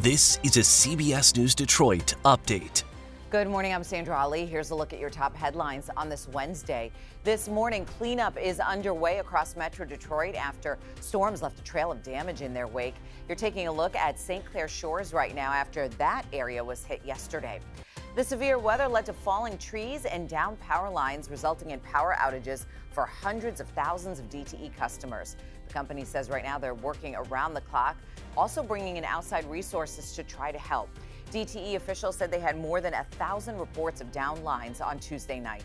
This is a CBS News Detroit update. Good morning, I'm Sandra Ali. Here's a look at your top headlines on this Wednesday. This morning, cleanup is underway across Metro Detroit after storms left a trail of damage in their wake. You're taking a look at St. Clair Shores right now after that area was hit yesterday. The severe weather led to falling trees and down power lines, resulting in power outages for hundreds of thousands of DTE customers. The company says right now they're working around the clock, also bringing in outside resources to try to help. DTE officials said they had more than 1,000 reports of down lines on Tuesday night.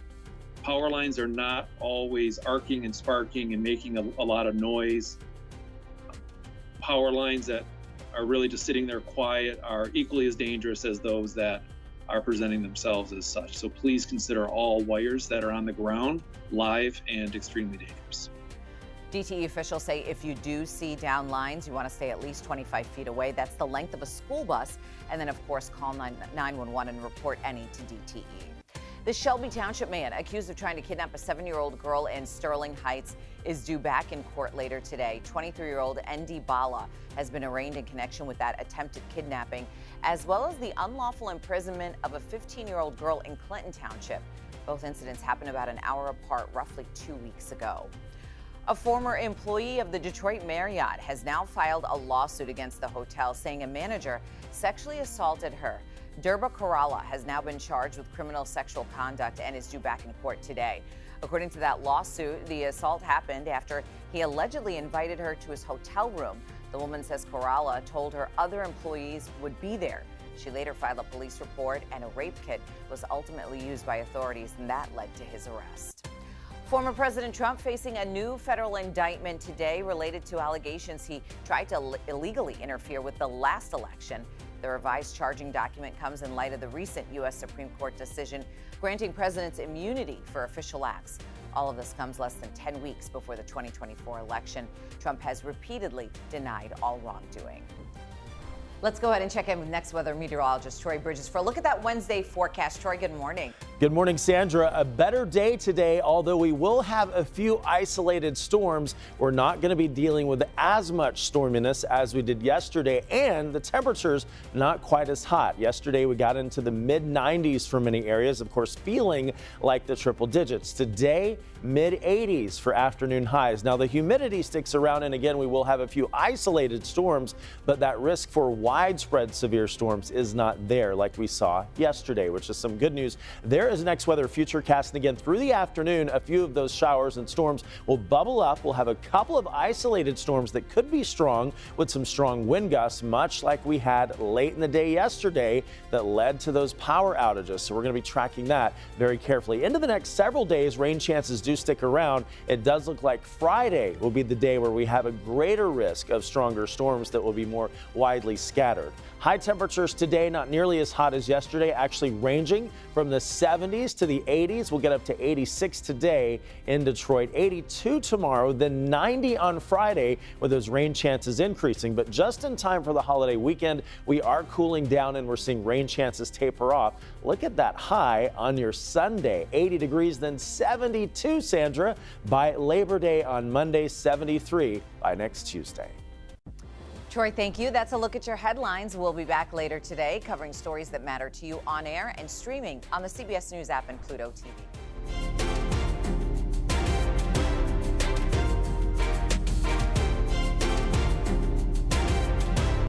Power lines are not always arcing and sparking and making a lot of noise. Power lines that are really just sitting there quiet are equally as dangerous as those that are presenting themselves as such. So please consider all wires that are on the ground live and extremely dangerous. DTE officials say if you do see down lines, you want to stay at least 25 feet away. That's the length of a school bus. And then, of course, call 911 and report any to DTE. The Shelby Township man accused of trying to kidnap a 7-year-old girl in Sterling Heights is due back in court later today. 23-year-old N.D. Bala has been arraigned in connection with that attempted kidnapping, as well as the unlawful imprisonment of a 15-year-old girl in Clinton Township. Both incidents happened about an hour apart, roughly 2 weeks ago. A former employee of the Detroit Marriott has now filed a lawsuit against the hotel, saying a manager sexually assaulted her. Durba Kerala has now been charged with criminal sexual conduct and is due back in court today. According to that lawsuit, the assault happened after he allegedly invited her to his hotel room. The woman says Kerala told her other employees would be there. She later filed a police report, and a rape kit was ultimately used by authorities, and that led to his arrest. Former President Trump facing a new federal indictment today related to allegations he tried to illegally interfere with the last election. The revised charging document comes in light of the recent U.S. Supreme Court decision granting presidents immunity for official acts. All of this comes less than 10 weeks before the 2024 election. Trump has repeatedly denied all wrongdoing. Let's go ahead and check in with next weather meteorologist Troy Bridges for a look at that Wednesday forecast. Troy, good morning. Good morning, Sandra. A better day today, although we will have a few isolated storms. We're not going to be dealing with as much storminess as we did yesterday, and the temperatures not quite as hot. Yesterday, we got into the mid-90s for many areas, of course, feeling like the triple digits. Today, mid-80s for afternoon highs. Now, the humidity sticks around, and again, we will have a few isolated storms, but that risk for widespread severe storms is not there like we saw yesterday, which is some good news. There is next weather futurecast, and again through the afternoon, a few of those showers and storms will bubble up. We'll have a couple of isolated storms that could be strong with some strong wind gusts, much like we had late in the day yesterday that led to those power outages. So we're going to be tracking that very carefully. Into the next several days, rain chances do stick around. It does look like Friday will be the day where we have a greater risk of stronger storms that will be more widely scattered. High temperatures today, not nearly as hot as yesterday, actually ranging from the 70s to the 80s. We'll get up to 86 today in Detroit, 82 tomorrow, then 90 on Friday with those rain chances increasing. But just in time for the holiday weekend, we are cooling down and we're seeing rain chances taper off. Look at that high on your Sunday, 80 degrees, then 72, Sandra, by Labor Day on Monday, 73 by next Tuesday. Troy, thank you. That's a look at your headlines. We'll be back later today covering stories that matter to you on air and streaming on the CBS News app and Pluto TV.